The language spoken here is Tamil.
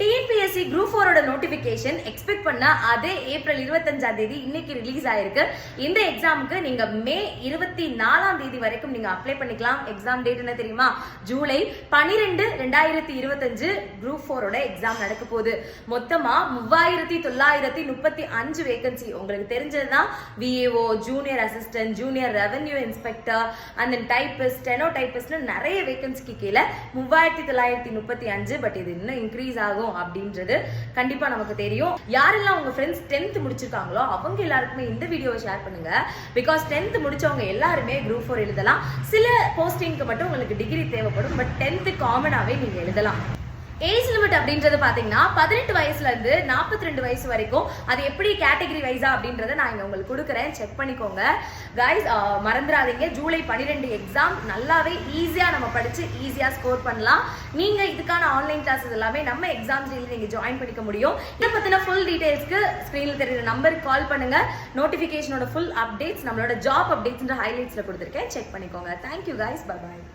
டிஎன்பிஎஸ்சி குரூப் 4 நோட்டிபிகேஷன் எக்ஸ்பெக்ட் பண்ண அதே ஏப்ரல் 25ஆம் தேதி இன்னைக்கு ரிலீஸ் ஆயிருக்கு. இந்த எக்ஸாமுக்கு நீங்க மே 24ஆம் தேதி வரைக்கும் நீங்க அப்ளை பண்ணிக்கலாம். எக்ஸாம் டேட் என்ன தெரியுமா? ஜூலை 12, 2025 குரூப் 4 எக்ஸாம் நடக்க போகுது. மொத்தமா 3935 வேகன்சி. உங்களுக்கு தெரிஞ்சதுதான் VAO, junior assistant, junior revenue inspector, அந்த டைபிஸ்ட், ஸ்டெனோ டைபிஸ்ட்னு நிறைய வேகன்சிக்கு கீழே 3935. பட் இது இன்னும் இன்க்ரீஸ் ஆகும் அப்படின்றது கண்டிப்பா நமக்கு தெரியும். யாரெல்லாம் உங்க ஃப்ரெண்ட்ஸ் 10th முடிச்சிருக்காங்களோ அவங்க எல்லாருக்குமே இந்த வீடியோவை ஷேர் பண்ணுங்க. பிகாஸ் 10th முடிச்சவங்க எல்லாருமே குரூப் 4 எழுதலாம். சில போஸ்டிங்க்கு மட்டும் உங்களுக்கு டிகிரி தேவைப்படும். பட் 10th காமனாவே நீங்க எழுதலாம். ஏஜ் லிமிட் அப்படின்றது பாத்தீங்கன்னா 18 வயசுல இருந்து 42 வயசு வரைக்கும். அது எப்படி கேட்டகரி வைஸா அப்படின்றத நான் இங்க உங்களுக்கு கொடுக்குறேன், செக் பண்ணிக்கோங்க கைஸ். மறந்துடாதீங்க, ஜூலை 12 எக்ஸாம். நல்லாவே ஈஸியா நம்ம படிச்சு ஈஸியா ஸ்கோர் பண்ணலாம். நீங்க இதுக்கான ஆன்லைன் கிளாஸஸ் எல்லாமே நம்ம எக்ஸாம் டேல நீங்க ஜாயின் பண்ணிக்க முடியும். இதை பத்தின ஃபுல் டீடைல்ஸ்க்கு ஸ்கிரீன்ல தெரியுற நம்பருக்கு கால் பண்ணுங்க. நோட்டிபிகேஷனோட ஃபுல் அப்டேட்ஸ், நம்மளோட ஜாப் அப்டேட்ஸ் ஹைலைட்ஸ்ல கொடுத்துருக்கேன், செக் பண்ணிக்கோங்க. Thank you guys, bye bye.